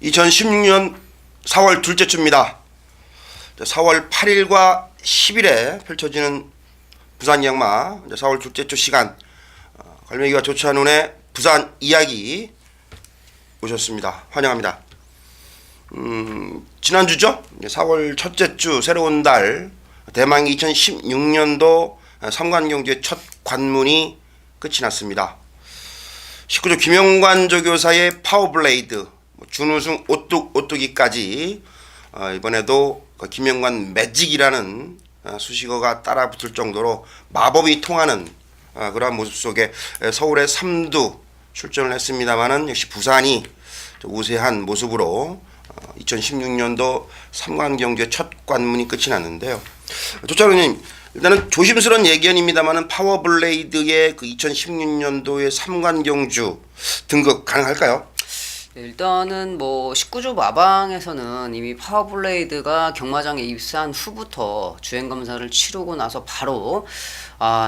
2016년 4월 둘째 주입니다. 4월 8일과 10일에 펼쳐지는 부산 양마 4월 둘째 주 시간 갈매기와 조찬훈의 부산 이야기 오셨습니다. 환영합니다. 지난주죠? 4월 첫째 주 새로운 달 대망 2016년도 삼관경주의 첫 관문이 끝이 났습니다. 19조 김영관 조교사의 파워블레이드 준우승 오뚜기까지 이번에도 김영관 매직이라는 수식어가 따라붙을 정도로 마법이 통하는 그러한 모습 속에 서울의 3두 출전을 했습니다마는 역시 부산이 우세한 모습으로 2016년도 삼관경주의 첫 관문이 끝이 났는데요. 조찬훈님, 일단은 조심스러운 예견입니다마는 파워블레이드의 그 2016년도의 삼관경주 등극 가능할까요? 네, 일단은 뭐 19조 마방에서는 이미 파워블레이드가 경마장에 입사한 후부터 주행검사를 치르고 나서 바로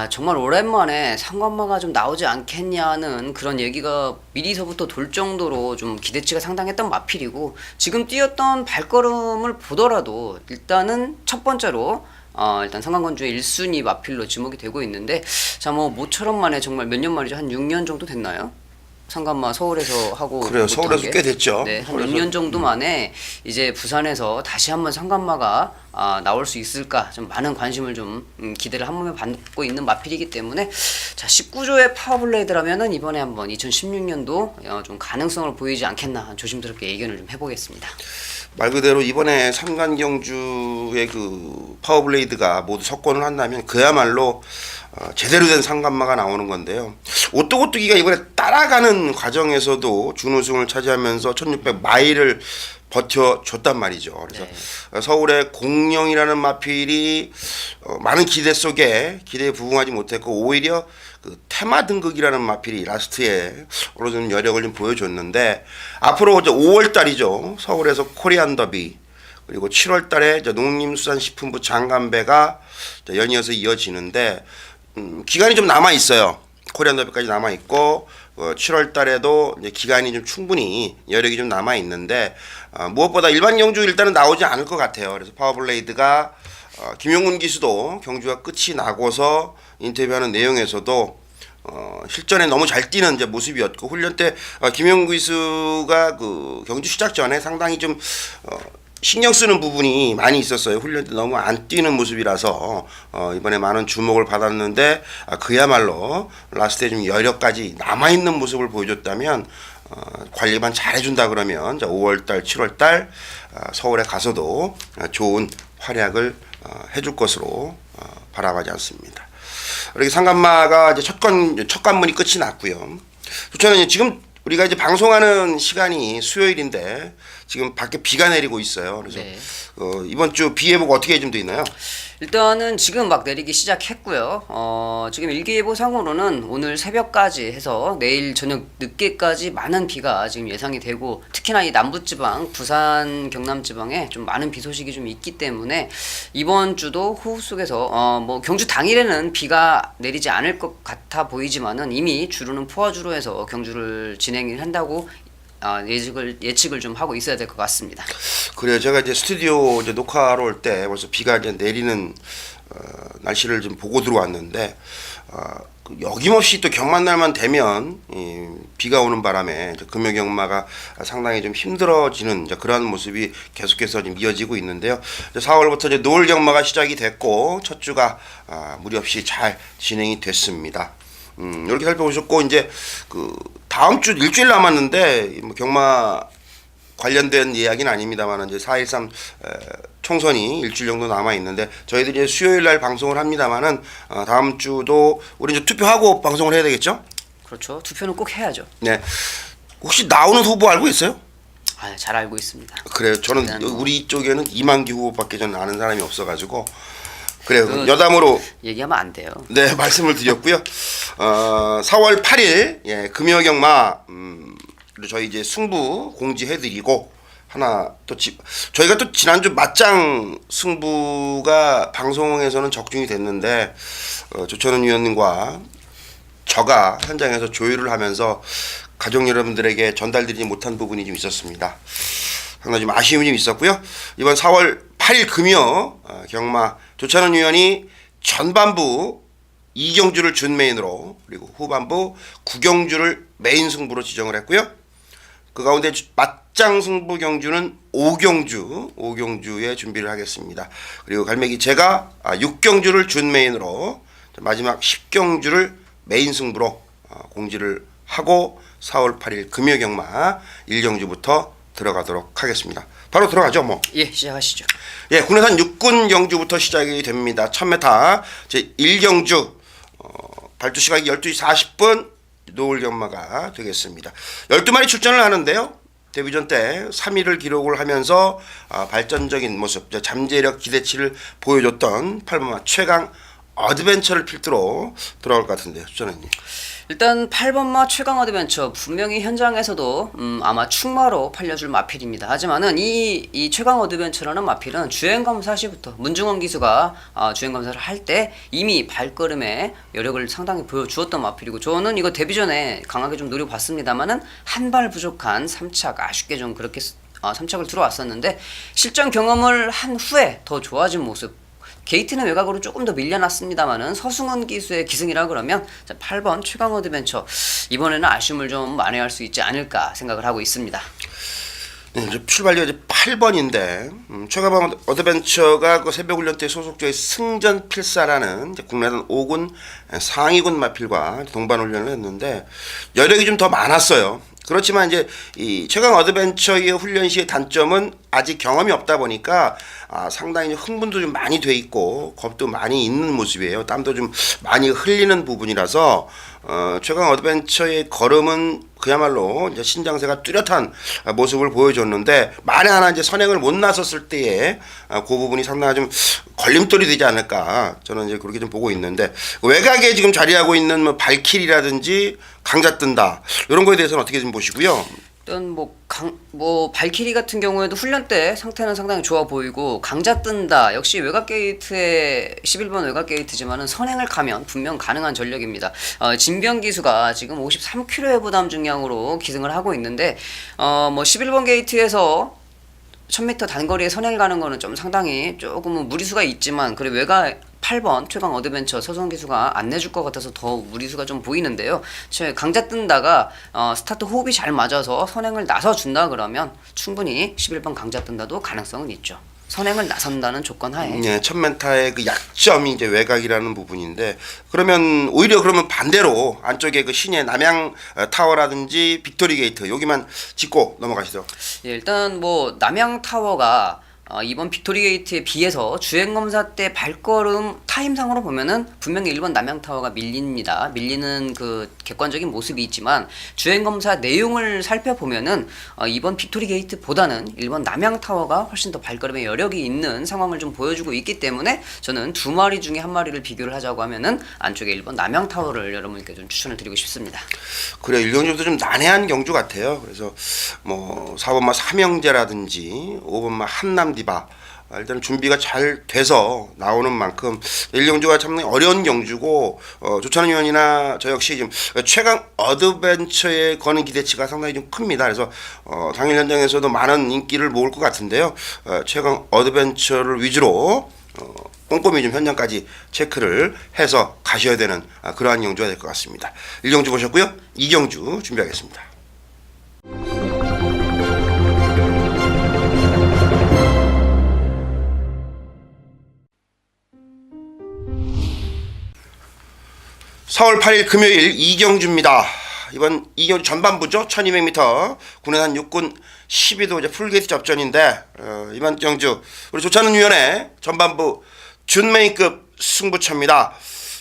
정말 오랜만에 상관마가 좀 나오지 않겠냐는 그런 얘기가 미리서부터 돌 정도로 좀 기대치가 상당했던 마필이고, 지금 뛰었던 발걸음을 보더라도 일단은 첫 번째로 일단 상관건주의 1순위 마필로 지목이 되고 있는데, 자 뭐 모처럼 만에 정말 몇 년 만이죠? 한 6년 정도 됐나요? 상관마 서울에서 하고 그래요. 서울에서 꽤 됐죠. 네, 한 6년 정도 만에 이제 부산에서 다시 한번 상관마가 나올 수 있을까 좀 많은 관심을 좀 기대를 한 몸에 받고 있는 마필이기 때문에, 자 19조의 파워블레이드라면은 이번에 한번 2016년도 좀 가능성을 보이지 않겠나 조심스럽게 예견을 좀 해보겠습니다. 말 그대로 이번에 삼관경주의 그 파워블레이드가 모두 석권을 한다면 그야말로 제대로 된 상관마가 나오는 건데요. 오뚜기가 이번에 따라가는 과정에서도 준우승을 차지하면서 1600마일을 버텨줬단 말이죠. 그래서 네. 서울의 공룡이라는 마필이 많은 기대 속에 기대에 부응하지 못했고, 오히려 그 테마 등극이라는 마필이 라스트에 어느 정도 여력을 좀 보여줬는데, 앞으로 이제 5월 달이죠. 서울에서 코리안 더비, 그리고 7월 달에 농림수산식품부 장관배가 연이어서 이어지는데, 기간이 좀 남아 있어요. 코리안 더비까지 남아 있고 7월 달에도 이제 기간이 좀 충분히 여력이 좀 남아 있는데, 무엇보다 일반 경주 일단은 나오지 않을 것 같아요. 그래서 파워블레이드가 김용훈 기수도 경주가 끝이 나고서 인터뷰하는 내용에서도 실전에 너무 잘 뛰는 이제 모습이었고, 훈련 때 김용훈 기수가 그 경주 시작 전에 상당히 좀 신경 쓰는 부분이 많이 있었어요. 훈련 때 너무 안 뛰는 모습이라서 이번에 많은 주목을 받았는데, 그야말로 라스트에 좀 여력까지 남아있는 모습을 보여줬다면 관리만 잘해준다 그러면 5월달, 7월달 서울에 가서도 좋은 활약을 해줄 것으로 바라보지 않습니다. 이렇게 상관마가 이제 첫 관문이 끝이 났고요. 저는 지금 우리가 이제 방송하는 시간이 수요일인데 지금 밖에 비가 내리고 있어요. 그래서 네. 이번 주 비 예보가 어떻게 좀 돼 있나요? 일단은 지금 막 내리기 시작했고요. 지금 일기예보상으로는 오늘 새벽까지 해서 내일 저녁 늦게까지 많은 비가 지금 예상이 되고, 특히나 이 남부지방, 부산, 경남지방에 좀 많은 비 소식이 좀 있기 때문에 이번 주도 호우 속에서 뭐 경주 당일에는 비가 내리지 않을 것 같아 보이지만은 이미 주로는 포화주로 해서 경주를 진행을 한다고 예측을 좀 하고 있어야 될 것 같습니다. 그래요. 제가 이제 스튜디오 이제 녹화로 올 때 벌써 비가 이제 내리는 날씨를 좀 보고 들어왔는데, 여김없이 또 경마날만 되면 비가 오는 바람에 금요경마가 상당히 좀 힘들어지는 그러한 모습이 계속해서 좀 이어지고 있는데요. 4월부터 이제 노을 경마가 시작이 됐고 첫 주가 무리 없이 잘 진행이 됐습니다. 이렇게 살펴보셨고, 이제 그 다음 주 일주일 남았는데 뭐 경마 관련된 이야기는 아닙니다만 이제 4.13 총선이 일주일 정도 남아 있는데, 저희들이 수요일 날 방송을 합니다만은 다음 주도 우리 이제 투표하고 방송을 해야 되겠죠? 그렇죠. 투표는 꼭 해야죠. 네. 혹시 나오는 후보 알고 있어요? 잘 알고 있습니다. 그래요. 저는 뭐 우리 쪽에는 이만기 후보밖에 저는 아는 사람이 없어가지고 그래요. 여담으로 얘기하면 안 돼요. 네, 말씀을 드렸고요. 4월 8일 금요경마 저희 이제 승부 공지해드리고, 하나 또 저희가 또 지난주 맞짱 승부가 방송에서는 적중이 됐는데 조천은 위원님과 저가 현장에서 조율을 하면서 가족 여러분들에게 전달드리지 못한 부분이 좀 있었습니다. 상당히 좀 아쉬움이 좀 있었고요. 이번 4월 8일 금요 경마 조찬원 위원이 전반부 이경주를 준메인으로 그리고 후반부 구경주를 메인 승부로 지정을 했고요. 그 가운데 맞짱 승부 경주는 오경주의 준비를 하겠습니다. 그리고 갈매기 제가 6경주를 준메인으로 마지막 10경주를 메인 승부로 공지를 하고 4월 8일 금요 경마 1경주부터 들어가도록 하겠습니다. 바로 들어가죠, 뭐. 예, 시작하시죠. 예, 국내산 육군 경주부터 시작이 됩니다. 1000m 제 1경주 발주 시각이 12시 40분 노을 경마가 되겠습니다. 12마리 출전을 하는데요. 데뷔전 때 3위를 기록을 하면서 발전적인 모습, 잠재력 기대치를 보여줬던 8번마 최강 어드벤처를 필두로 돌아올 것 같은데요. 주전원님. 일단 8번마 최강 어드벤처 분명히 현장에서도 아마 충마로 팔려줄 마필입니다. 하지만은 이 최강 어드벤처라는 마필은 주행검사 시부터 문중원 기수가 주행검사를 할 때 이미 발걸음에 여력을 상당히 보여주었던 마필이고 저는 이거 데뷔 전에 강하게 좀 노려봤습니다만은 한 발 부족한 3착 아쉽게 좀 그렇게 3착을 들어왔었는데 실전 경험을 한 후에 더 좋아진 모습 게이트는 외곽으로 조금 더 밀려났습니다만은 서승원 기수의 기승이라 그러면 8번 최강 어드벤처 이번에는 아쉬움을 좀 만회할 수 있지 않을까 생각을 하고 있습니다. 네, 이제 출발료가 이제 8번인데 최강 어드벤처가 그 새벽훈련 때 소속조의 승전 필사라는 이제 국내산 5군 상위군 마필과 동반 훈련을 했는데 여력이 좀 더 많았어요. 그렇지만 이제 이 최강 어드벤처의 훈련 시의 단점은 아직 경험이 없다 보니까 상당히 흥분도 좀 많이 돼 있고 겁도 많이 있는 모습이에요. 땀도 좀 많이 흘리는 부분이라서 최강 어드벤처의 걸음은 그야말로 이제 신장세가 뚜렷한 모습을 보여줬는데 만에 하나 이제 선행을 못 나섰을 때에 그 부분이 상당히 좀 걸림돌이 되지 않을까 저는 이제 그렇게 좀 보고 있는데 외곽에 지금 자리하고 있는 뭐 발키리라든지 강자 뜬다 이런 거에 대해서는 어떻게 좀 보시고요? 일단 발키리 같은 경우에도 훈련 때 상태는 상당히 좋아 보이고 강자 뜬다 역시 외곽 게이트의 11번 외곽 게이트지만은 선행을 가면 분명 가능한 전력입니다. 진병 기수가 지금 53kg의 부담 중량으로 기승을 하고 있는데 11번 게이트에서 1000m 단거리에 선행을 가는 거는 좀 상당히 조금은 무리수가 있지만 그래 외곽 8번 최강 어드벤처 서성 기수가 안 내줄 것 같아서 더 무리수가 좀 보이는데요. 강자 뜬다가 스타트 호흡이 잘 맞아서 선행을 나서준다 그러면 충분히 11번 강자 뜬다도 가능성은 있죠. 선행을 나선다는 조건 하에. 네, 1000m의 그 약점이 이제 외곽이라는 부분인데 그러면 오히려 그러면 반대로 안쪽에 그 신의 남양 타워라든지 빅토리 게이트 여기만 짚고 넘어가시죠. 예, 일단 남양 타워가 이번 빅토리 게이트에 비해서 주행검사 때 발걸음 타임상으로 보면은 분명히 1번 남양타워가 밀립니다. 밀리는 그 객관적인 모습이 있지만 주행검사 내용을 살펴보면은 이번 빅토리 게이트보다는 1번 남양타워가 훨씬 더 발걸음에 여력이 있는 상황을 좀 보여주고 있기 때문에 저는 두 마리 중에 한 마리를 비교를 하자고 하면은 안쪽에 1번 남양타워를 여러분께 좀 추천을 드리고 싶습니다. 그래 1경주부터 좀 난해한 경주 같아요. 그래서 4번마 삼형제라든지 5번마 한남디바 일단 준비가 잘 돼서 나오는 만큼 1경주가 참 어려운 경주고 조찬원 의원이나 저 역시 지금 최강 어드벤처에 거는 기대치가 상당히 좀 큽니다. 그래서 당일 현장에서도 많은 인기를 모을 것 같은데요. 최강 어드벤처를 위주로 꼼꼼히 좀 현장까지 체크를 해서 가셔야 되는 그러한 경주가 될 것 같습니다. 1경주 보셨고요. 2경주 준비하겠습니다. (4월 8일) 금요일 이경주입니다. 이번 이경주 전반부죠. 1200m 국내산 육군 12도 이제 풀게이트 접전인데 이번 경주 우리 조찬원 위원의 전반부 준메인급 승부처입니다.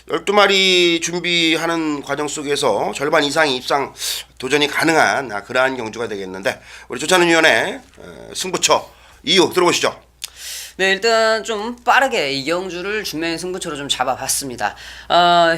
12마리 준비하는 과정 속에서 절반 이상이 입상 도전이 가능한 그러한 경주가 되겠는데 우리 조찬원 위원의 승부처 이유 들어보시죠. 네, 일단 좀 빠르게 이경주를 준메인 승부처로 좀 잡아봤습니다.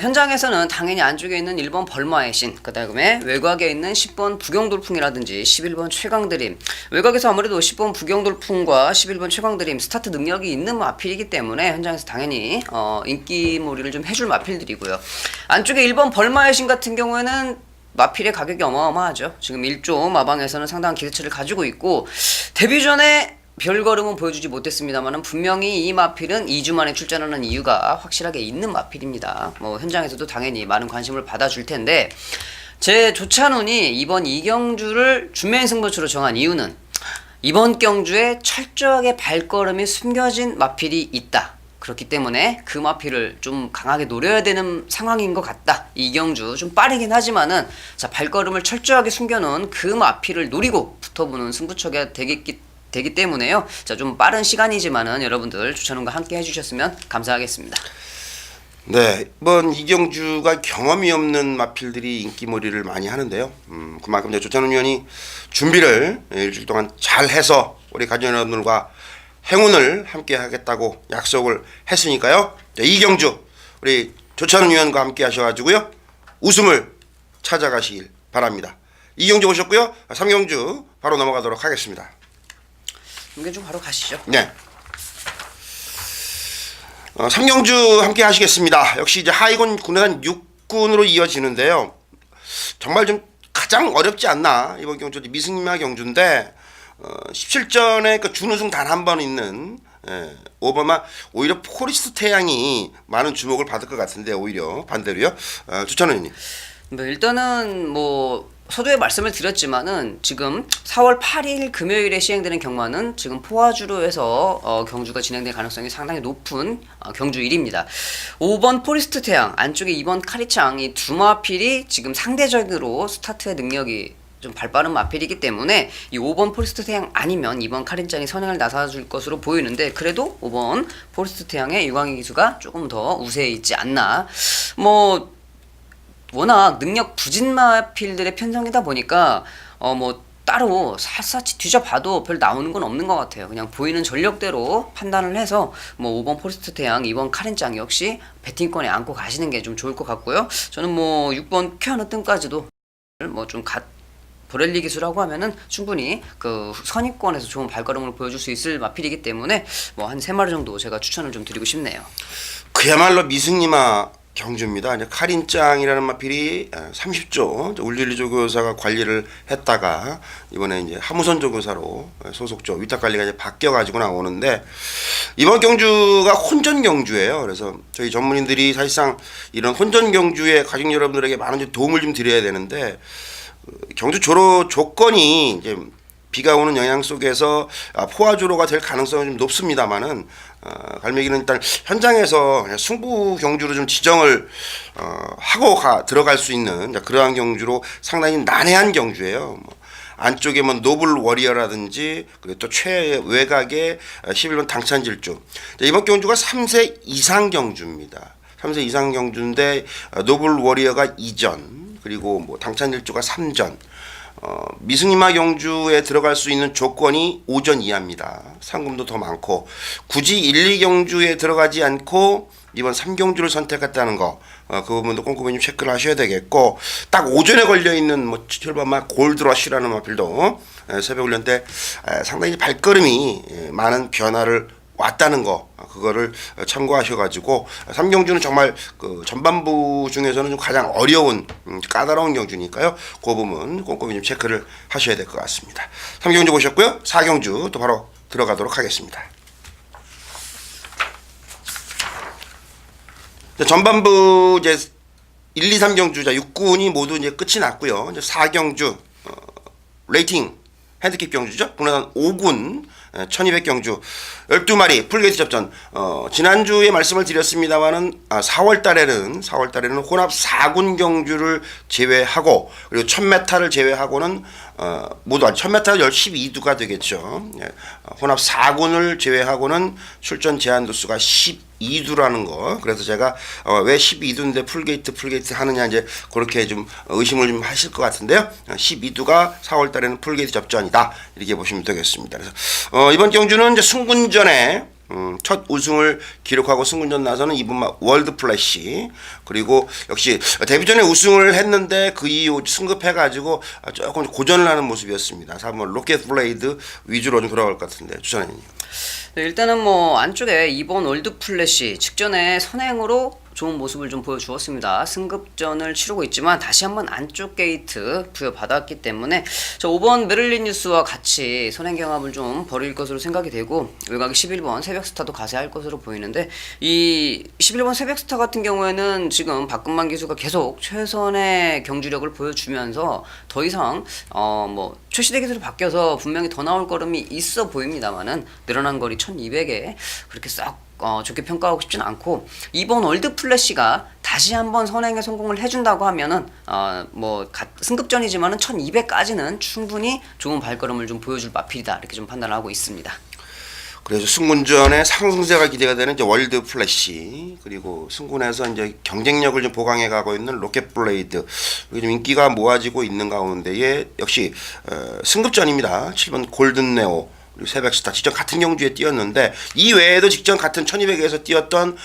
현장에서는 당연히 안쪽에 있는 1번 벌마의 신, 그 다음에 외곽에 있는 10번 부경돌풍이라든지 11번 최강드림, 외곽에서 아무래도 10번 부경돌풍과 11번 최강드림 스타트 능력이 있는 마필이기 때문에 현장에서 당연히 인기몰이를 좀 해줄 마필들이고요. 안쪽에 1번 벌마의 신 같은 경우에는 마필의 가격이 어마어마하죠. 지금 1조 마방에서는 상당한 기대치를 가지고 있고 데뷔전에 별걸음은 보여주지 못했습니다만은 분명히 이 마필은 2주 만에 출전하는 이유가 확실하게 있는 마필입니다. 뭐 현장에서도 당연히 많은 관심을 받아줄 텐데 제 조찬훈이 이번 이경주를 준매인 승부처로 정한 이유는 이번 경주에 철저하게 발걸음이 숨겨진 마필이 있다. 그렇기 때문에 그 마필을 좀 강하게 노려야 되는 상황인 것 같다. 이경주 좀 빠르긴 하지만은 자 발걸음을 철저하게 숨겨놓은 그 마필을 노리고 붙어보는 승부처가 되기 때문에요. 자 좀 빠른 시간이지만은 여러분들 조찬훈과 함께 해주셨으면 감사하겠습니다. 네, 이번 이경주가 경험이 없는 마필들이 인기몰이를 많이 하는데요. 그만큼 이제 조찬훈 위원이 준비를 일주일 동안 잘 해서 우리 가족 여러분들과 행운을 함께 하겠다고 약속을 했으니까요. 자, 이경주 우리 조찬훈 위원과 함께 하셔가지고요 웃음을 찾아가시길 바랍니다. 이경주 오셨고요. 3경주 바로 넘어가도록 하겠습니다. 이경주 바로 가시죠. 네. 3경주 함께 하시겠습니다. 역시 이제 하위군 군단 6군으로 이어지는데요. 정말 좀 가장 어렵지 않나 이번 경주 미승마 경주인데 17전에 그 준우승 단 한 번 있는 오바마 오히려 포리스트 태양이 많은 주목을 받을 것 같은데 오히려 반대로요. 조찬훈 의원님. 뭐 일단은 뭐 서두에 말씀을 드렸지만은 지금 4월 8일 금요일에 시행되는 경마는 지금 포화주로 해서 경주가 진행될 가능성이 상당히 높은 경주 1입니다. 5번 포리스트 태양 안쪽에 2번 카리창 이 두 마필이 지금 상대적으로 스타트의 능력이 좀 발빠른 마필이기 때문에 이 5번 포리스트 태양 아니면 2번 카린짱이 선행을 나서줄 것으로 보이는데 그래도 5번 포리스트 태양의 유광희 기수가 조금 더 우세해 있지 않나. 뭐 워낙 능력 부진 마필들의 편성이다 보니까 뭐 따로 샅샅이 뒤져봐도 별 나오는 건 없는 것 같아요. 그냥 보이는 전력대로 판단을 해서 뭐 5번 포리스트 태양, 2번 카렌짱 역시 배팅권에 안고 가시는 게 좀 좋을 것 같고요. 저는 뭐 6번 쾌하느 뜸까지도 뭐좀 보렐리 기수라고 하면은 충분히 그 선입권에서 좋은 발걸음을 보여줄 수 있을 마필이기 때문에 뭐 한 3마리 정도 제가 추천을 좀 드리고 싶네요. 그야말로 미승리마 경주입니다. 이제 카린짱이라는 마필이 30조 울릴리 조교사가 관리를 했다가 이번에 이제 하무선 조교사로 소속조 위탁 관리가 이제 바뀌어 가지고 나오는데 이번 경주가 혼전 경주예요. 그래서 저희 전문인들이 사실상 이런 혼전 경주에 가족 여러분들에게 많은 도움을 좀 드려야 되는데 경주 조로 조건이 이제 비가 오는 영향 속에서 포화조로가 될 가능성은 좀 높습니다만은 갈매기는 일단 현장에서 승부 경주로 좀 지정을 하고 들어갈 수 있는 그러한 경주로 상당히 난해한 경주예요. 뭐 안쪽에 뭐 노블 워리어라든지 그리고 또 최외곽의 11번 당찬질주. 이번 경주가 3세 이상 경주입니다. 3세 이상 경주인데 노블 워리어가 2전 그리고 뭐 당찬질주가 3전. 미승리마 경주에 들어갈 수 있는 조건이 5전 이하입니다. 상금도 더 많고 굳이 1, 2경주에 들어가지 않고 이번 3경주를 선택했다는 거 그 부분도 꼼꼼히 좀 체크를 하셔야 되겠고 딱 오전에 걸려있는 뭐 철반마 골드러쉬라는 마필도 새벽 훈련 때 상당히 발걸음이 많은 변화를 왔다는 거 그거를 참고하셔가지고 3경주는 정말 그 전반부 중에서는 좀 가장 어려운 까다로운 경주니까요. 그 부분 꼼꼼히 좀 체크를 하셔야 될 것 같습니다. 3경주 보셨고요. 4경주 또 바로 들어가도록 하겠습니다. 전반부 이제 1, 2, 3경주 6군이 모두 이제 끝이 났고요. 이제 4경주 레이팅 핸디캡 경주죠. 국내산 5군 1200경주 12마리 풀게이트 접전 지난주에 말씀을 드렸습니다만은 4월 달에는 혼합 4군 경주를 제외하고 그리고 1000m를 제외하고는 모두 1000m 12두가 되겠죠. 혼합 4군을 제외하고는 출전 제한 도수가 12두라는 거. 그래서 제가 왜 12두인데 풀게이트 하느냐 이제 그렇게 좀 의심을 좀 하실 것 같은데요. 12두가 4월 달에는 풀게이트 접전이다. 이렇게 보시면 되겠습니다. 그래서 이번 경주는 이제 승군전에 첫 우승을 기록하고 승군전 나서는 이번 월드 플래시 그리고 역시 데뷔전에 우승을 했는데 그 이후 승급해가지고 조금 고전을 하는 모습이었습니다. 3번 로켓 블레이드 위주로 좀 돌아갈 것 같은데 추천해님. 네, 일단은 뭐 안쪽에 2번 월드 플래시 직전에 선행으로 좋은 모습을 좀 보여주었습니다. 승급전을 치르고 있지만 다시 한번 안쪽 게이트 부여받았기 때문에 저 5번 메릴린 뉴스와 같이 선행경합을 좀 벌일 것으로 생각이 되고 외곽이 11번 새벽스타도 가세할 것으로 보이는데 이 11번 새벽스타 같은 경우에는 지금 박근만 기수가 계속 최선의 경주력을 보여주면서 더 이상 뭐 최시대 기술이 바뀌어서 분명히 더 나올 걸음이 있어 보입니다만은 늘어난 거리 1200에 그렇게 싹 좋게 평가하고 싶지는 않고 이번 월드 플래시가 다시 한번 선행에 성공을 해준다고 하면은 뭐 승급전이지만은 1200까지는 충분히 좋은 발걸음을 좀 보여줄 마필이다 이렇게 좀 판단을 하고 있습니다. 그래서 승군전의 상승세가 기대가 되는 이제 월드 플래시 그리고 승군에서 이제 경쟁력을 좀 보강해 가고 있는 로켓 블레이드 이게 좀 인기가 모아지고 있는 가운데에 역시 승급전입니다. 7번 골든 네오 그리고 새벽스타 직전 같은 경주에 뛰었는데 이 외에도 직전 같은 1200에서 뛰었던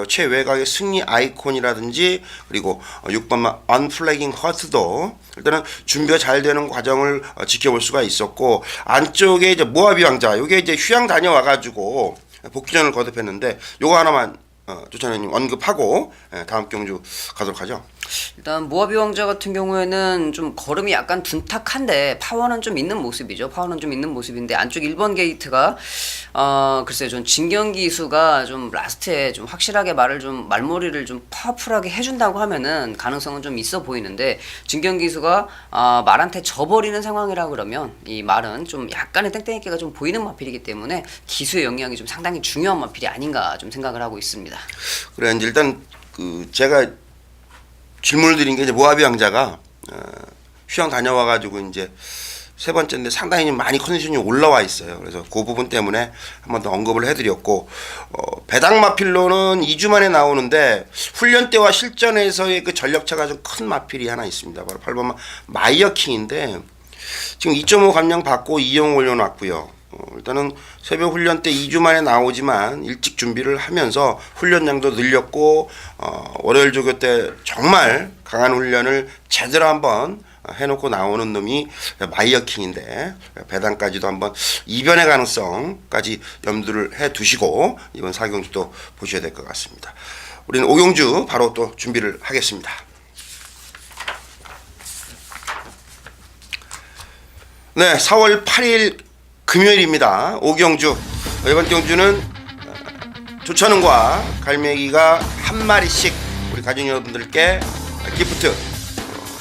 최외곽의 승리 아이콘이라든지 그리고 6번 언플래깅 허트도 일단은 준비가 잘 되는 과정을 지켜볼 수가 있었고 안쪽에 이제 모하비 왕자 요게 이제 휴양 다녀와 가지고 복귀전을 거듭했는데 요거 하나만 조찬현님 언급하고 다음 경주 가도록 하죠. 일단 모하비 왕자 같은 경우에는 좀 걸음이 약간 둔탁한데 파워는 좀 있는 모습이죠. 파워는 좀 있는 모습인데 안쪽 1번 게이트가 글쎄요, 전 진경기 수가 좀 라스트에 좀 확실하게 말머리를 좀 파워풀하게 해준다고 하면은 가능성은 좀 있어 보이는데 진경기 수가 말한테 져버리는 상황이라 그러면 이 말은 좀 약간의 땡땡이끼가 좀 보이는 마필이기 때문에 기수의 영향이 좀 상당히 중요한 마필이 아닌가 좀 생각을 하고 있습니다. 그래 이제 일단 제가 질문을 드린 게 이제 모하비 왕자가 휴양 다녀와 가지고 이제 세 번째인데 상당히 많이 컨디션이 올라와 있어요. 그래서 그 부분 때문에 한 번 더 언급을 해드렸고 배당 마필로는 2주 만에 나오는데 훈련 때와 실전에서의 그 전력차가 좀 큰 마필이 하나 있습니다. 바로 8번 마이어킹인데 지금 2.5 감량 받고 2형 올려놨고요. 일단은 새벽 훈련 때 2주 만에 나오지만 일찍 준비를 하면서 훈련량도 늘렸고 월요일 조교 때 정말 강한 훈련을 제대로 한번 해놓고 나오는 놈이 마이어킹인데 배당까지도 한번 이변의 가능성까지 염두를 해두시고 이번 4경주도 보셔야 될 것 같습니다. 우리는 5경주 바로 또 준비를 하겠습니다. 네, 4월 8일 금요일입니다. 5경주 이번 경주는 조찬훈과 갈매기가 한 마리씩 우리 가족 여러분들께 기프트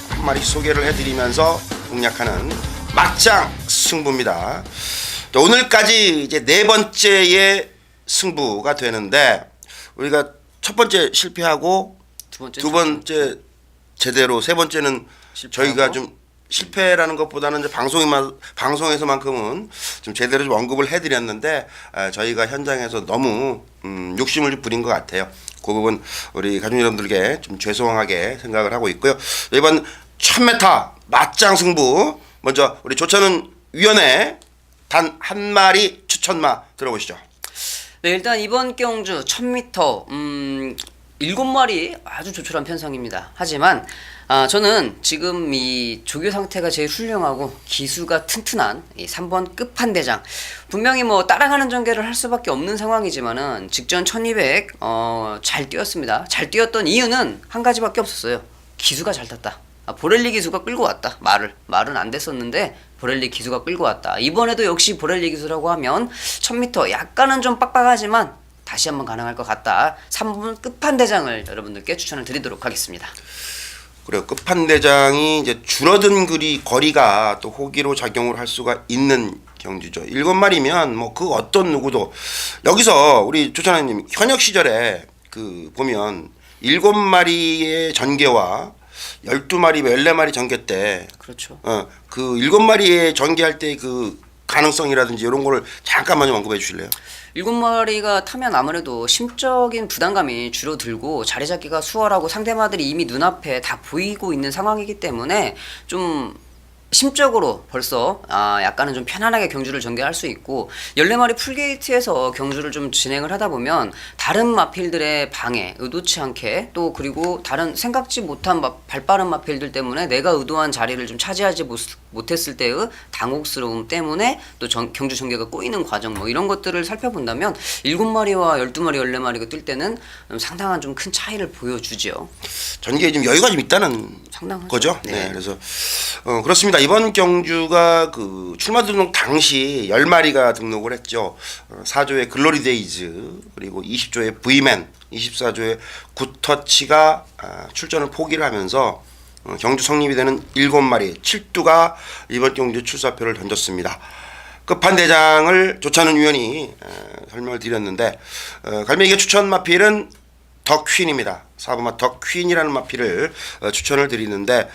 한 마리씩 소개를 해드리면서 공략하는 막장 승부입니다. 오늘까지 이제 네 번째의 승부가 되는데 우리가 첫 번째 실패하고 두 번째 제대로 세 번째는 저희가 좀 실패라는 것보다는 이제 방송에서만큼은 좀 제대로 좀 언급을 해드렸는데 저희가 현장에서 너무 욕심을 좀 부린 것 같아요. 그 부분 우리 가족 여러분들께 좀 죄송하게 생각을 하고 있고요. 이번 1000m 맞짱 승부 먼저 우리 조찬훈 위원회 단 한 마리 추천마 들어보시죠. 네, 일단 이번 경주 1000m 7마리 아주 조촐한 편성입니다. 하지만 저는 지금 이 조교 상태가 제일 훌륭하고 기수가 튼튼한 이 3번 끝판대장 분명히 뭐 따라가는 전개를 할 수밖에 없는 상황이지만은 직전 1200 잘 뛰었습니다. 잘 뛰었던 이유는 한 가지밖에 없었어요. 기수가 잘 탔다. 보렐리 기수가 끌고 왔다. 말은 안 됐었는데 보렐리 기수가 끌고 왔다. 이번에도 역시 보렐리 기수라고 하면 1000m 약간은 좀 빡빡하지만 다시 한번 가능할 것 같다. 3분 끝판대장을 여러분들께 추천을 드리도록 하겠습니다. 그리고 끝판대장이 이제 줄어든 거리가 또 호기로 작용을 할 수가 있는 경주죠. 7마리면 뭐 그 어떤 누구도 여기서 우리 조찬호님 현역 시절에 그 보면 7마리의 전개와 12마리, 14마리 전개 때 그렇죠. 그 7마리의 전개할 때 그 가능성이라든지 이런 거를 잠깐만 좀 언급해 주실래요? 7마리가 타면 아무래도 심적인 부담감이 줄어들고 자리 잡기가 수월하고 상대마들이 이미 눈앞에 다 보이고 있는 상황이기 때문에 좀 심적으로 벌써 약간은 좀 편안하게 경주를 전개할 수 있고 14마리 풀게이트에서 경주를 좀 진행을 하다 보면 다른 마필들의 방해 의도치 않게 또 그리고 다른 생각지 못한 발빠른 마필들 때문에 내가 의도한 자리를 좀 차지하지 못했을 때의 당혹스러움 때문에 또 경주 전개가 꼬이는 과정 뭐 이런 것들을 살펴본다면 7마리와 12마리 14마리가 뛸 때는 상당한 좀 큰 차이를 보여주죠. 전개에 좀 여유가 좀 있다는 상당하죠. 거죠. 네. 네, 그래서 그렇습니다. 이번 경주가 그 출마 등록 당시 10마리가 등록을 했죠. 4조의 글로리 데이즈 그리고 20조의 브이맨 24조의 굿터치가 출전을 포기를 하면서 경주 성립이 되는 7마리 7두가 이번 경주 출사표를 던졌습니다. 끝판대장을 조찬은 위원이 설명을 드렸는데 갈매기의 추천 마필은 더 퀸입니다. 4번마 더 퀸이라는 마필을 추천을 드리는데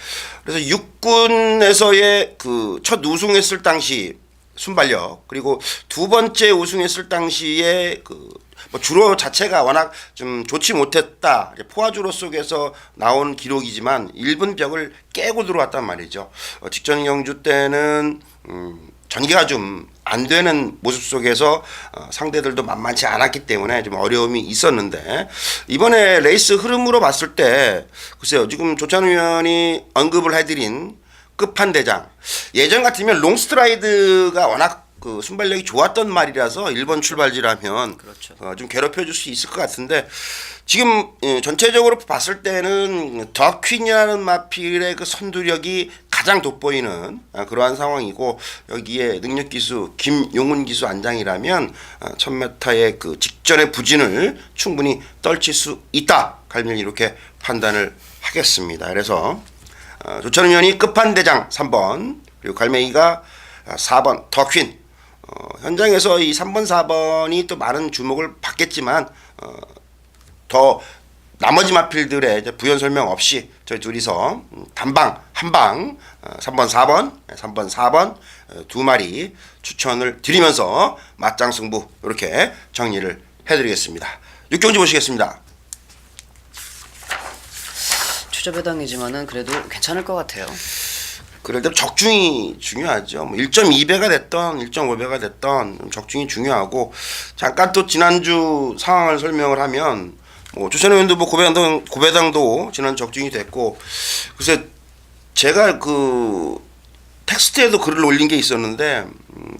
그래서 육군에서의 그 첫 우승했을 당시 순발력 그리고 두 번째 우승했을 당시에 그 뭐 주로 자체가 워낙 좀 좋지 못했다 포화주로 속에서 나온 기록이지만 1분 벽을 깨고 들어왔단 말이죠. 직전 경주 때는 전개가 좀 안 되는 모습 속에서 상대들도 만만치 않았기 때문에 좀 어려움이 있었는데 이번에 레이스 흐름으로 봤을 때 글쎄요 지금 조찬우 위원이 언급을 해드린 끝판대장 예전 같으면 롱스트라이드가 워낙 그 순발력이 좋았던 말이라서 1번 출발지라면 그렇죠. 좀 괴롭혀줄 수 있을 것 같은데 지금 전체적으로 봤을 때는 더 퀸이라는 마필의 그 선두력이 가장 돋보이는 그러한 상황이고 여기에 능력 기수 김용훈 기수 안장이라면 1000m의 그 직전의 부진을 충분히 떨칠 수 있다. 갈면 이렇게 판단을 하겠습니다. 그래서 조찬우 위원이 끝판대장 3번 그리고 갈매기가 4번 더 퀸. 현장에서 이 3번 4번이 또 많은 주목을 받겠지만 더 나머지 마필들의 부연 설명 없이 저희 둘이서 단방 한방 3번 4번 두 마리 추천을 드리면서 맞짱 승부 이렇게 정리를 해드리겠습니다. 육경주 보시겠습니다. 추저배당이지만은 그래도 괜찮을 것 같아요. 그럴 때 적중이 중요하죠. 뭐 1.2배가 됐던 1.5배가 됐던 적중이 중요하고 잠깐 또 지난주 상황을 설명을 하면 뭐 조찬우 의원도 뭐 고배당도 지난 적중이 됐고 글쎄 제가 그 텍스트에도 글을 올린 게 있었는데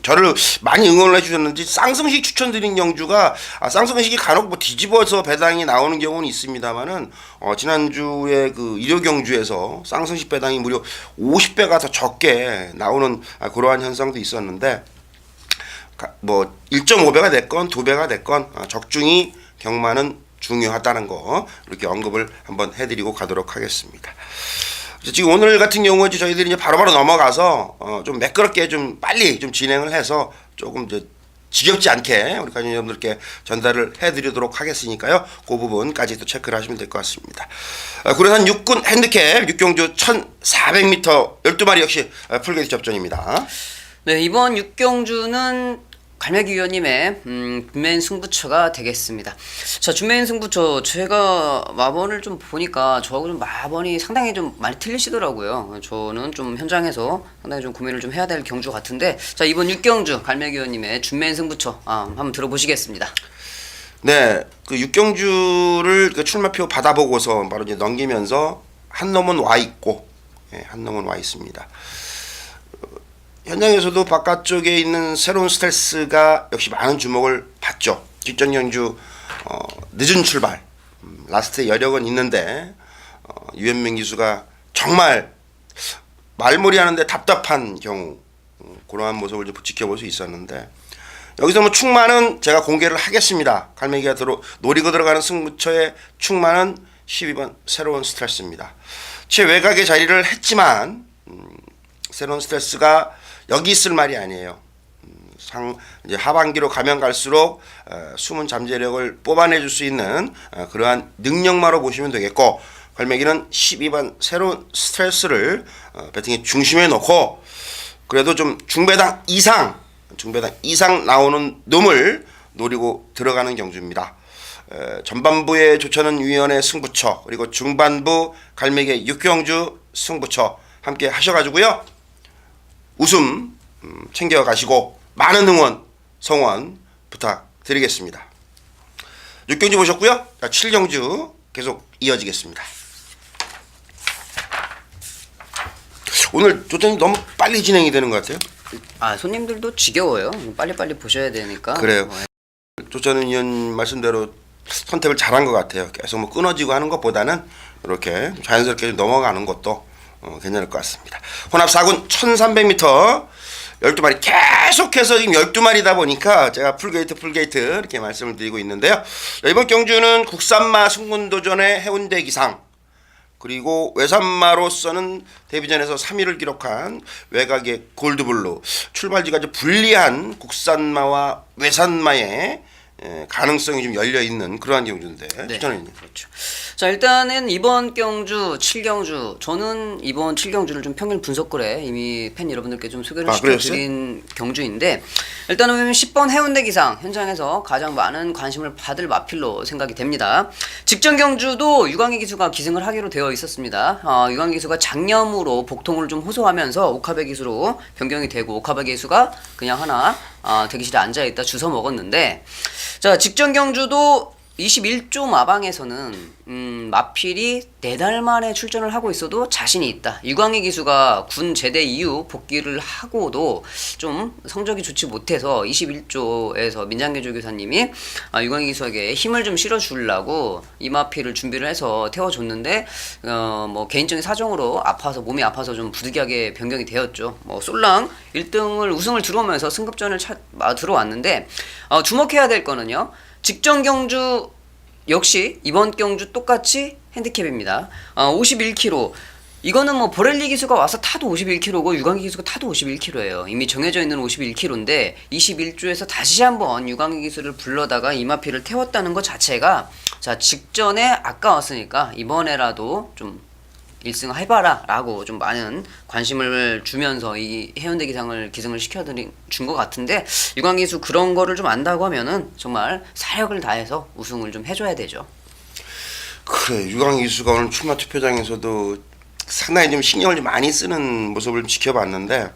저를 많이 응원을 해주셨는지 쌍승식 추천드린 경주가 쌍승식이 간혹 뭐 뒤집어서 배당이 나오는 경우는 있습니다만은 지난주에 그 일요 경주에서 쌍승식 배당이 무려 50배가 더 적게 나오는 그러한 현상도 있었는데 뭐 1.5배가 됐건 2배가 됐건 적중이 경마는 중요하다는 거 이렇게 언급을 한번 해드리고 가도록 하겠습니다. 지금 오늘 같은 경우에 저희들이 이제 바로바로 넘어가서 좀 매끄럽게 좀 빨리 좀 진행을 해서 조금 이제 지겹지 않게 우리 가족 여러분들께 전달을 해드리도록 하겠으니까요. 그 부분까지 또 체크를 하시면 될 것 같습니다. 구례산 육군 핸드캡 육경주 1400m 12마리 역시 풀게이트 접전입니다. 네, 이번 육경주는 갈매기 위원님의 준메인 승부처가 되겠습니다. 자, 준메인 승부처 제가 마번을 좀 보니까 저하고 좀 마번이 상당히 좀 많이 틀리시더라고요. 저는 좀 현장에서 상당히 좀 고민을 좀 해야 될 경주 같은데 자 이번 육경주 갈매기 위원님의 준메인 승부처 한번 들어보시겠습니다. 네, 그 육경주를 그 출마표 받아보고서 바로 이제 넘기면서 한 놈은 와 있고 한 놈은 와 있습니다. 현장에서도 바깥쪽에 있는 새로운 스텔스가 역시 많은 주목을 받죠. 직전 경주 늦은 출발 라스트에 여력은 있는데 유현명 기수가 정말 말몰이 하는데 답답한 경우 그러한 모습을 좀 지켜볼 수 있었는데 여기서 뭐 충만은 제가 공개를 하겠습니다. 갈매기가 노리고 들어가는 승부처의 충만은 12번 새로운 스텔스입니다. 최외곽에 자리를 했지만 새로운 스텔스가 여기 있을 말이 아니에요. 이제 하반기로 가면 갈수록 숨은 잠재력을 뽑아내줄 수 있는 그러한 능력마로 보시면 되겠고 갈매기는 12번 새로운 스트레스를 배팅의 중심에 놓고 그래도 좀 중배당 이상 나오는 놈을 노리고 들어가는 경주입니다. 전반부의 조찬은 위원의 승부처 그리고 중반부 갈매기의 육경주 승부처 함께 하셔가지고요. 우승 챙겨가시고 많은 응원, 성원 부탁드리겠습니다. 6경주 보셨고요. 자, 7경주 계속 이어지겠습니다. 오늘 조전이 너무 빨리 진행이 되는 것 같아요. 아, 손님들도 지겨워요. 빨리빨리 보셔야 되니까. 그래요. 조전 의원 말씀대로 선택을 잘한 것 같아요. 계속 뭐 끊어지고 하는 것보다는 이렇게 자연스럽게 넘어가는 것도 괜찮을 것 같습니다. 혼합 4군 1300m 12마리 계속해서 지금 12마리다 보니까 제가 풀게이트 이렇게 말씀을 드리고 있는데요. 이번 경주는 국산마 승군도전의 해운대 기상, 그리고 외산마로서는 데뷔전에서 3위를 기록한 외곽의 골드블루, 출발지가 좀 불리한 국산마와 외산마의 가능성이 좀 열려 있는 그러한 경주인데. 네, 저는 그렇죠. 자, 일단은 이번 경주 7경주, 저는 이번 7경주를 좀 평일 분석글에 이미 팬 여러분들께 좀 소개를 시켜드린 경주인데, 일단은 10번 해운대 기상 현장에서 가장 많은 관심을 받을 마필로 생각이 됩니다. 직전 경주도 유광희 기수가 기승을 하기로 되어 있었습니다. 유광희 기수가 장염으로 복통을 좀 호소하면서 오카베 기수로 변경이 되고, 오카베 기수가 그냥 하나 대기실에 앉아있다 주워 먹었는데, 자, 직전 경주도 21조 마방에서는 마필이 4달 만에 출전을 하고 있어도 자신이 있다. 유광희 기수가 군 제대 이후 복귀를 하고도 좀 성적이 좋지 못해서 21조에서 민장교 조교사님이 유광희 기수에게 힘을 좀 실어주려고 이 마필을 준비를 해서 태워줬는데, 뭐 개인적인 사정으로 몸이 아파서 좀 부득이하게 변경이 되었죠. 뭐 솔랑 1등을 우승을 들어오면서 승급전을 들어왔는데, 주목해야 될 거는요, 직전 경주 역시 이번 경주 똑같이 핸디캡입니다. 51km. 이거는 뭐 보렐리 기수가 와서 타도 51km고 유광희 기수가 타도 51km예요. 이미 정해져 있는 51km인데 21조에서 다시 한번 유광희 기수를 불러다가 이마피를 태웠다는 것 자체가, 자, 직전에 아까웠으니까 이번에라도 좀 1승 해봐라 라고 좀 많은 관심을 주면서 이 해운대 기승을 준 것 같은데, 유광희 기수 그런 거를 좀 안다고 하면은 정말 사력을 다해서 우승을 좀 해줘야 되죠. 그래, 유광희 기수가 오늘 출마 투표장에서도 상당히 좀 신경을 좀 많이 쓰는 모습을 지켜봤는데,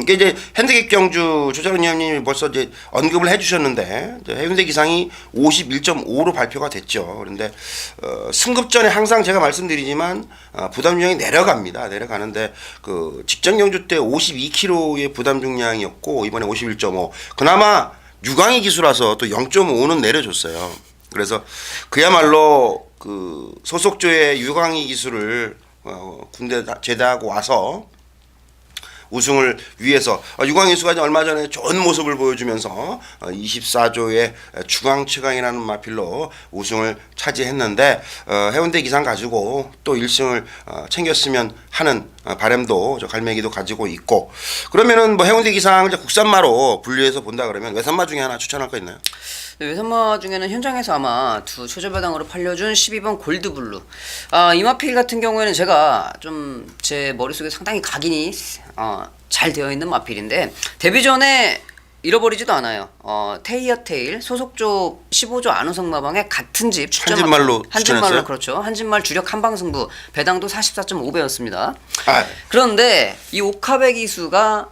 이게 이제 핸디캡 경주 조정은 의원님이 벌써 이제 언급을 해주셨는데, 이제 해운대 기상이 51.5로 발표가 됐죠. 그런데 승급전에 항상 제가 말씀드리지만 부담 중량이 내려가는데, 그 직전 경주 때 52kg의 부담 중량이었고 이번에 51.5. 그나마 유광희 기수라서 또 0.5는 내려줬어요. 그래서 그야말로 그 소속조의 유광희 기수를 군대 제대하고 와서 우승을 위해서 유광희 기수가 얼마 전에 좋은 모습을 보여주면서 24조의 중앙 최강이라는 마필로 우승을 차지했는데, 해운대 기상 가지고 또 1승을 챙겼으면 하는 바람도 저 갈매기도 가지고 있고, 그러면은 뭐 해운대 기상을 국산마로 분류해서 본다 그러면 외산마 중에 하나 추천할 거 있나요? 네, 외산마 중에는 현장에서 아마 두 초절바당으로 팔려준 12번 골드블루. 이마필 같은 경우에는 제가 좀 제 머릿속에 상당히 각인이 잘 되어 있는 마필인데, 데뷔전에 잃어버리지도 않아요. 테이어테일 소속조 15조 안우성 마방의 같은 집 한진말로 그렇죠. 한진말 주력 한방승부, 배당도 44.5배였습니다. 그런데 이 오카베 기수가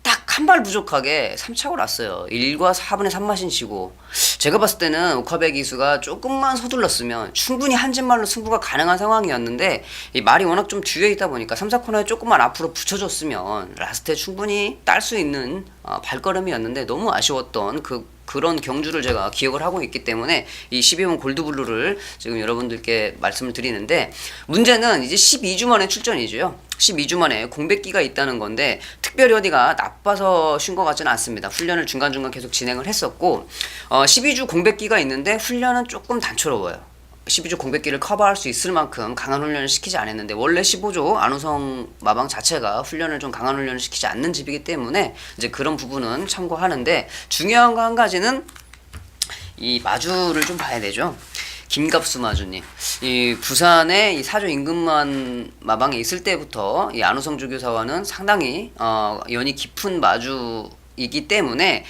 딱 한 발 부족하게 3착을 왔어요. 1과 4분의 3마신 치고, 제가 봤을 때는 오카베 기수가 조금만 서둘렀으면 충분히 한진말로 승부가 가능한 상황이었는데, 이 말이 워낙 좀 뒤에 있다 보니까 3, 4코너에 조금만 앞으로 붙여줬으면 라스트에 충분히 딸 수 있는 발걸음이었는데, 너무 아쉬웠던 그런 경주를 제가 기억을 하고 있기 때문에 이 12번 골드블루를 지금 여러분들께 말씀을 드리는데, 문제는 이제 12주 만에 출전이죠. 12주 만에 공백기가 있다는 건데, 특별히 어디가 나빠서 쉰 것 같지는 않습니다. 훈련을 중간중간 계속 진행을 했었고, 12주 공백기가 있는데 훈련은 조금 단초로워요. 12조 공백기를 커버할 수 있을 만큼 강한 훈련을 시키지 않았는데, 원래 15조 안우성 마방 자체가 훈련을 좀 강한 훈련을 시키지 않는 집이기 때문에 이제 그런 부분은 참고하는데, 중요한 거 한 가지는 이 마주를 좀 봐야 되죠. 김갑수 마주님, 이 부산의 이 사조 임금만 마방에 있을 때부터 이 안우성 조교사와는 상당히 연이 깊은 마주이기 때문에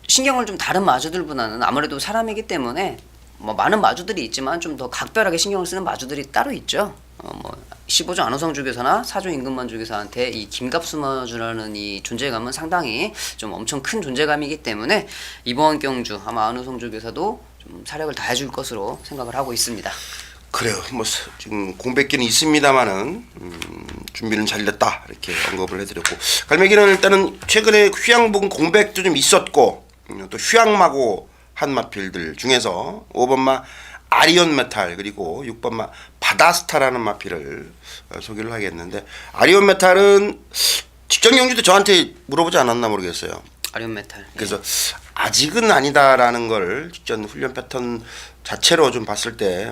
신경을 좀 다른 마주들보다는, 아무래도 사람이기 때문에 뭐 많은 마주들이 있지만 좀 더 각별하게 신경을 쓰는 마주들이 따로 있죠. 뭐 15조 안호성 주교사나 4조 임금만 주교사한테 이 김갑수 마주라는 이 존재감은 상당히 좀 엄청 큰 존재감이기 때문에 이번 경주 아마 안호성 주교사도 좀 사력을 다해줄 것으로 생각을 하고 있습니다. 그래요. 뭐 지금 공백기는 있습니다만은 준비는 잘 됐다 이렇게 언급을 해드렸고, 갈매기는 일단은 최근에 휴양분 공백도 좀 있었고 또 휴양마고 한 마필들 중에서 5번마 아리온 메탈 그리고 6번마 바다스타라는 마필을 소개를 하겠는데, 아리온 메탈은 직전 경주 때 저한테 물어보지 않았나 모르겠어요. 아리온 메탈. 그래서 아직은 아니다라는 걸 직전 훈련 패턴 자체로 좀 봤을 때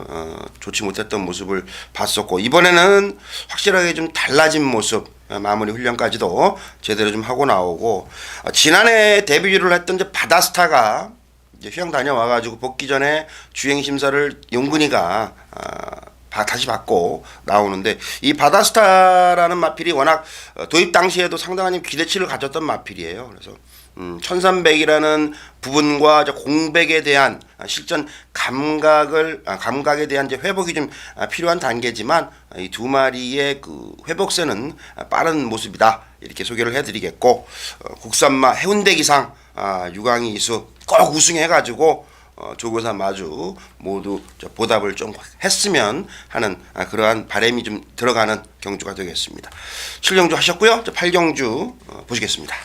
좋지 못했던 모습을 봤었고, 이번에는 확실하게 좀 달라진 모습, 마무리 훈련까지도 제대로 좀 하고 나오고, 지난해 데뷔를 했던 이제 바다스타가 이제 휴양 다녀와가지고 복귀 전에 주행 심사를 용근이가 다시 받고 나오는데, 이 바다스타라는 마필이 워낙 도입 당시에도 상당한 기대치를 가졌던 마필이에요. 그래서 1300이라는 부분과 공백에 대한 실전 감각에 대한 이제 회복이 좀 필요한 단계지만, 이 두 마리의 그 회복세는 빠른 모습이다 이렇게 소개를 해드리겠고, 국산마 해운대 기상 유광희 이수 꼭 우승해가지고 조교사 마주 모두 보답을 좀 했으면 하는 그러한 바람이 좀 들어가는 경주가 되겠습니다. 7경주 하셨고요. 8경주 보시겠습니다.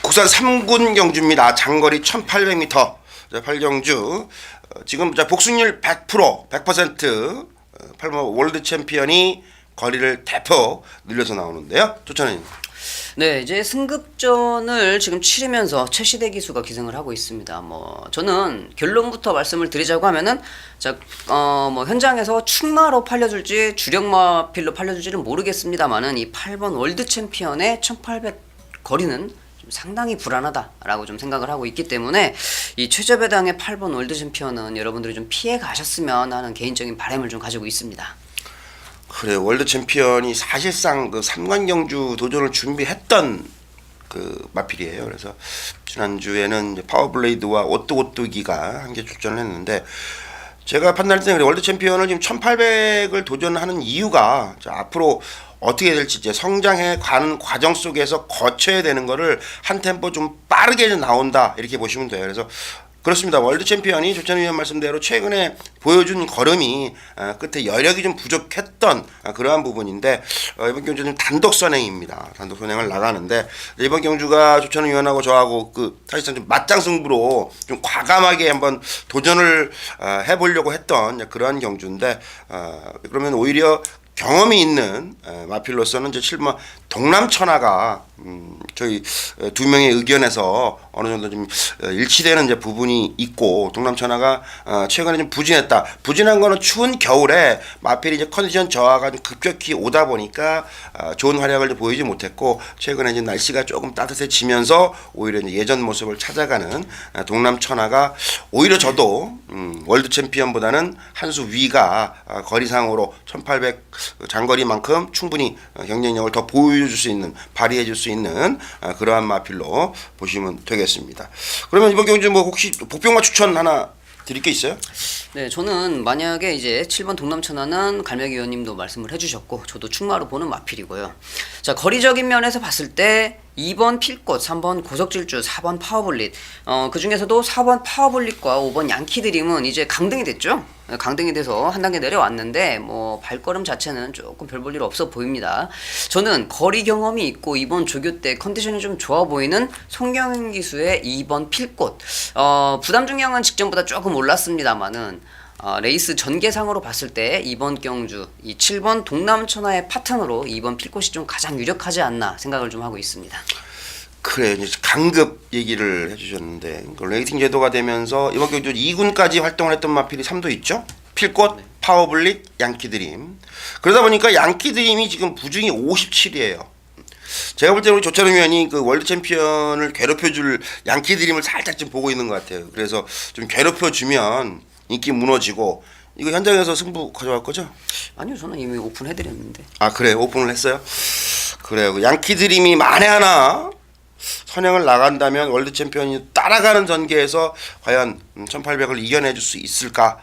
국산 3군 경주입니다. 장거리 1800m 8경주 지금 복승률 100% 8번 월드 챔피언이 거리를 대폭 늘려서 나오는데요. 조찬님. 네, 이제 승급전을 지금 치르면서 최시대 기수가 기승을 하고 있습니다. 뭐 저는 결론부터 말씀을 드리자고 하면은 뭐 현장에서 충마로 팔려줄지 주력마필로 팔려줄지는 모르겠습니다만은 이 8번 월드 챔피언의 1800 거리는 좀 상당히 불안하다라고 좀 생각을 하고 있기 때문에 이 최저배당의 8번 월드 챔피언은 여러분들이 좀 피해 가셨으면 하는 개인적인 바람을 좀 가지고 있습니다. 그래, 월드 챔피언이 사실상 그 3관 경주 도전을 준비했던 그 마필이에요. 그래서 지난주에는 이제 파워블레이드와 오뚜기가 함께 출전을 했는데, 제가 판단할 때는 월드 챔피언을 지금 1800을 도전하는 이유가 앞으로 어떻게 될지 이제 성장해 가는 과정 속에서 거쳐야 되는 거를 한 템포 좀 빠르게 나온다 이렇게 보시면 돼요. 그래서 그렇습니다. 월드 챔피언이 조찬 위원 말씀대로 최근에 보여준 걸음이 끝에 여력이 좀 부족했던 그러한 부분인데, 이번 경주는 단독 선행입니다. 단독 선행을 나가는데, 이번 경주가 조찬 위원하고 저하고 그 사실상 좀 맞짱 승부로 좀 과감하게 한번 도전을 해보려고 했던 그러한 경주인데, 그러면 오히려 경험이 있는 마필로서는 이제 7번 동남천하가 저희 두 명의 의견에서 어느 정도 좀 일치되는 이제 부분이 있고, 동남천하가 최근에 좀 부진했다. 부진한 거는 추운 겨울에 마필이 이제 컨디션 저하가 좀 급격히 오다 보니까 좋은 활약을 보이지 못했고, 최근에 이제 날씨가 조금 따뜻해지면서 오히려 이제 예전 모습을 찾아가는 동남천하가 오히려 저도 월드 챔피언보다는 한 수 위가 거리상으로 1800 장거리만큼 충분히 경쟁력을 더 보여줄 수 있는, 발휘해줄 수 있는 그러한 마필로 보시면 되겠습니다. 그러면 이번 경주 뭐 혹시 복병마 추천 하나 드릴 게 있어요? 네, 저는 만약에 이제 7번 동남천하는 갈매기 의원님도 말씀을 해주셨고, 저도 충마로 보는 마필이고요. 자, 거리적인 면에서 봤을 때 2번 필꽃, 3번 고석질주, 4번 파워블릿, 그 중에서도 4번 파워블릿과 5번 양키드림은 이제 강등이 됐죠. 강등이 돼서 한 단계 내려왔는데 뭐 발걸음 자체는 조금 별 볼 일 없어 보입니다. 저는 거리 경험이 있고 이번 조교 때 컨디션이 좀 좋아 보이는 송경인 기수의 2번 필꽃, 부담 중량은 직전보다 조금 올랐습니다만은 레이스 전개상으로 봤을 때 이번 경주 이 7번 동남천하의 파트너로 2번 필꽃이 좀 가장 유력하지 않나 생각을 좀 하고 있습니다. 그래, 이제 강급 얘기를 해주셨는데, 그 레이팅 제도가 되면서 이번 경주 2군까지 활동을 했던 마필이 3도 있죠. 필꽃, 네. 파워블릿, 양키드림. 그러다 보니까 양키드림이 지금 부중이 57이에요. 제가 볼 때는 우리 조찬웅 위원이 그 월드 챔피언을 괴롭혀줄 양키드림을 살짝 좀 보고 있는 것 같아요. 그래서 좀 괴롭혀주면 인기 무너지고, 이거 현장에서 승부 가져갈 거죠? 아니요, 저는 이미 오픈해드렸는데. 아, 그래, 오픈을 했어요? 그래요. 그 양키드림이 만에 하나 선행을 나간다면 월드 챔피언이 따라가는 전개에서 과연 1800을 이겨내줄 수 있을까?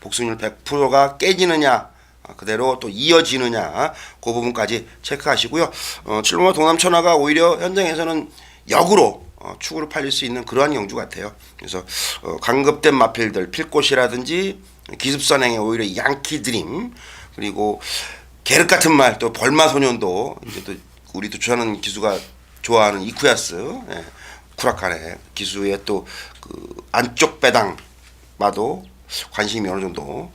복승률 100%가 깨지느냐, 그대로 또 이어지느냐, 그 부분까지 체크하시고요. 7번마 동남천하가 오히려 현장에서는 역으로 축으로 팔릴 수 있는 그러한 경주 같아요. 그래서 강급된 마필들 필꽃이라든지 기습선행의 오히려 양키 드림, 그리고 게르 같은 말 또 벌마소년도 이제 또 우리 두천은 기수가 좋아하는 이쿠야스, 예, 쿠라칸의 기수의 또 그 안쪽 배당마도 관심이 어느 정도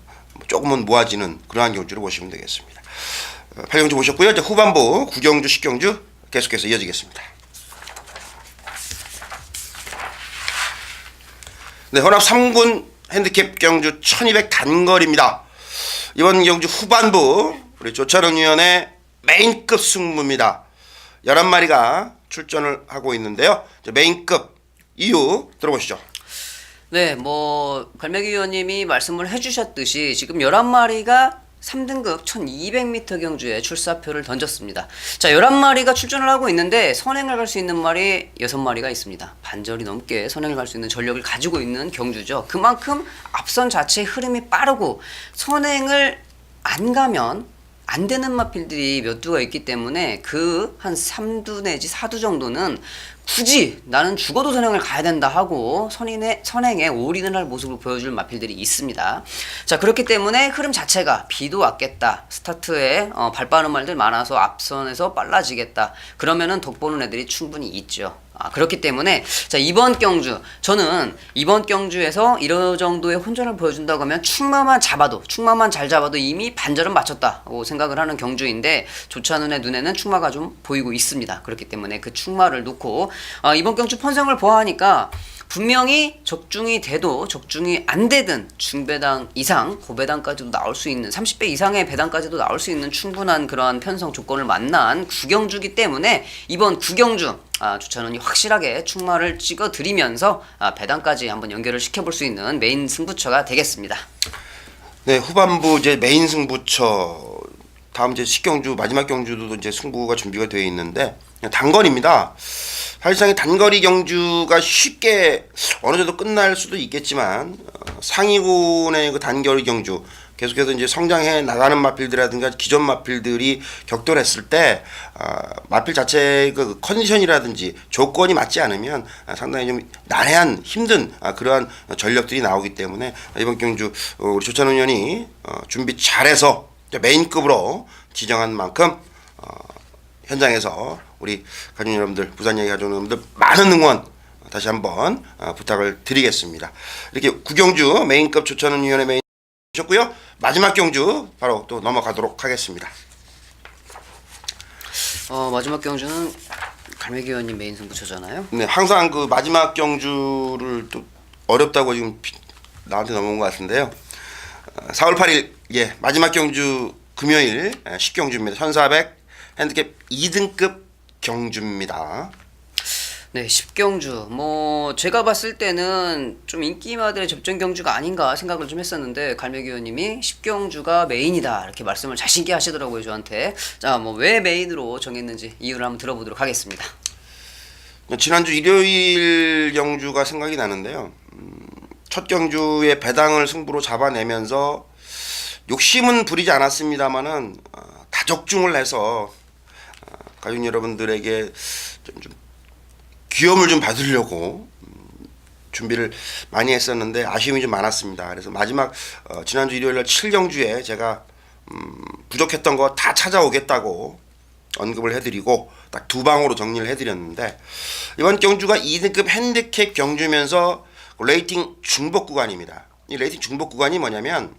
조금은 모아지는 그러한 경주를 보시면 되겠습니다. 8경주 보셨고요. 이제 후반부 9경주, 10경주 계속해서 이어지겠습니다. 네, 혼합 3군 핸디캡 경주 1200 단거리입니다. 이번 경주 후반부 우리 조찬훈 위원의 메인급 승부입니다. 11마리가 출전을 하고 있는데요. 메인급 이유 들어보시죠. 네, 갈매기 위원님이 말씀을 해주셨듯이 지금 11마리가 3등급 1200m 경주에 출사표를 던졌습니다. 자, 11마리가 출전을 하고 있는데 선행을 갈 수 있는 말이 6마리가 있습니다. 반절이 넘게 선행을 갈 수 있는 전력을 가지고 있는 경주죠. 그만큼 앞선 자체의 흐름이 빠르고 선행을 안 가면 안 되는 마필들이 몇 두가 있기 때문에 그 한 3두 내지 4두 정도는 굳이 나는 죽어도 선행을 가야 된다 하고 선행에 올인을 할 모습을 보여줄 마필들이 있습니다. 자, 그렇기 때문에 흐름 자체가 비도 왔겠다, 스타트에 발 빠른 말들 많아서 앞선에서 빨라지겠다, 그러면은 덕보는 애들이 충분히 있죠. 그렇기 때문에 자, 이번 경주 저는 이번 경주에서 이런 정도의 혼전을 보여준다고 하면 충마만 잘 잡아도 이미 반절은 맞췄다고 생각을 하는 경주인데 조찬훈의 눈에는 충마가 좀 보이고 있습니다. 그렇기 때문에 그 충마를 놓고 이번 경주 편성을 보아하니까 분명히 적중이 돼도 적중이 안 되든 중배당 이상 고배당까지도 나올 수 있는 30배 이상의 배당까지도 나올 수 있는 충분한 그러한 편성 조건을 만난 구경주기 때문에 이번 구경주 조찬훈이 확실하게 충마를 찍어드리면서 배당까지 한번 연결을 시켜볼 수 있는 메인 승부처가 되겠습니다. 네, 후반부 이제 메인 승부처 다음 이제 10경주 마지막 경주도 이제 승부가 준비가 되어 있는데 단거리입니다. 사실상 단거리 경주가 쉽게 어느 정도 끝날 수도 있겠지만 상위군의 그 단거리 경주 계속해서 이제 성장해 나가는 마필들이라든가 기존 마필들이 격돌했을 때 마필 자체의 그 컨디션이라든지 조건이 맞지 않으면 상당히 좀 난해한 힘든 그러한 전력들이 나오기 때문에 이번 경주 우리 조찬훈 의원이 준비 잘해서 메인급으로 지정한 만큼 현장에서 우리 가족 여러분들, 부산 얘기 가족 여러분들 많은 응원 다시 한번 부탁을 드리겠습니다. 이렇게 구경주 메인급 조찬훈 위원회 메인 셨고요. 마지막 경주 바로 또 넘어가도록 하겠습니다. 마지막 경주는 갈매기 의원님 메인 승부처잖아요. 네, 항상 그 마지막 경주를 또 어렵다고 지금 나한테 넘어온 것 같은데요. 4월 8일 마지막 경주 금요일 10경주입니다. 1400 핸디캡 2등급 경주입니다. 네, 10경주. 제가 봤을 때는 좀 인기마들의 접전 경주가 아닌가 생각을 좀 했었는데, 갈매기 의원님이 10경주가 메인이다 이렇게 말씀을 자신있게 하시더라고요, 저한테. 자, 왜 메인으로 정했는지 이유를 한번 들어보도록 하겠습니다. 지난주 일요일 경주가 생각이 나는데요. 첫 경주에 배당을 승부로 잡아내면서 욕심은 부리지 않았습니다만은 다적중을 해서 가족 여러분들에게 좀 귀염을 좀 받으려고 준비를 많이 했었는데 아쉬움이 좀 많았습니다. 그래서 마지막 지난주 일요일날 7경주에 제가 부족했던 거 다 찾아오겠다고 언급을 해드리고 딱 두 방으로 정리를 해드렸는데, 이번 경주가 2등급 핸디캡 경주면서 레이팅 중복 구간입니다. 이 레이팅 중복 구간이 뭐냐면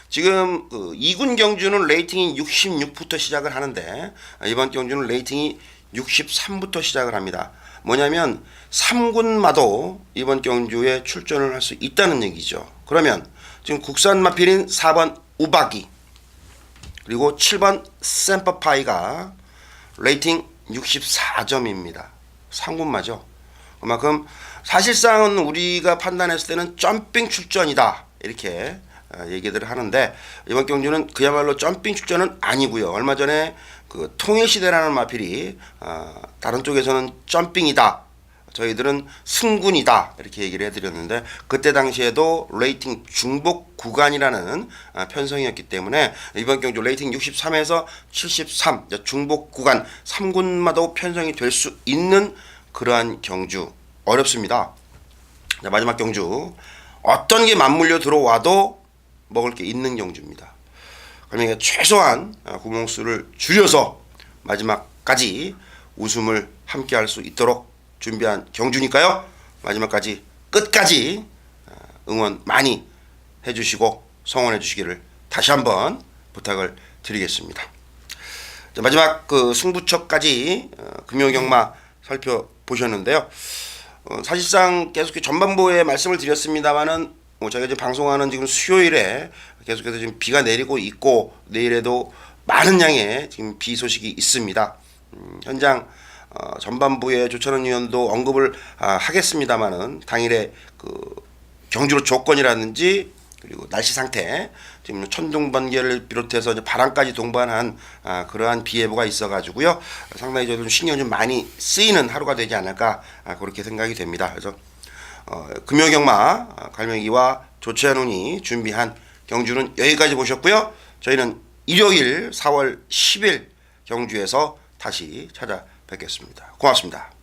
지금 2군 경주는 레이팅이 66부터 시작을 하는데 이번 경주는 레이팅이 63부터 시작을 합니다. 뭐냐면 3군마도 이번 경주에 출전을 할 수 있다는 얘기죠. 그러면 지금 국산 마필인 4번 우박이 그리고 7번 샘퍼파이가 레이팅 64점입니다. 3군마죠. 그만큼 사실상은 우리가 판단했을 때는 점핑 출전이다 이렇게 얘기들을 하는데, 이번 경주는 그야말로 점핑 출전은 아니고요. 얼마 전에 그 통일시대라는 마필이 다른 쪽에서는 점핑이다, 저희들은 승군이다 이렇게 얘기를 해드렸는데 그때 당시에도 레이팅 중복 구간이라는 편성이었기 때문에 이번 경주 레이팅 63에서 73 중복 구간 3군마도 편성이 될 수 있는 그러한 경주 어렵습니다. 자, 마지막 경주 어떤 게 맞물려 들어와도 먹을 게 있는 경주입니다. 그러면 최소한 구멍수를 줄여서 마지막까지 웃음을 함께 할 수 있도록 준비한 경주니까요. 마지막까지 끝까지 응원 많이 해주시고 성원해 주시기를 다시 한번 부탁을 드리겠습니다. 자, 마지막 그 승부처까지 금요경마 살펴보셨는데요. 사실상 계속 전반부에 말씀을 드렸습니다만은 저희가 지금 방송하는 지금 수요일에 계속해서 지금 비가 내리고 있고 내일에도 많은 양의 지금 비 소식이 있습니다. 현장 전반부에 조찬원 위원도 언급을 하겠습니다만은 당일에 그 경주로 조건이라든지 그리고 날씨 상태 지금 천둥 번개를 비롯해서 이제 바람까지 동반한 그러한 비 예보가 있어가지고요 상당히 좀 신경이 좀 많이 쓰이는 하루가 되지 않을까 그렇게 생각이 됩니다. 그래서 금요경마 갈매기와 조찬훈이 준비한 경주는 여기까지 보셨고요. 저희는 일요일 4월 10일 경주에서 다시 찾아뵙겠습니다. 고맙습니다.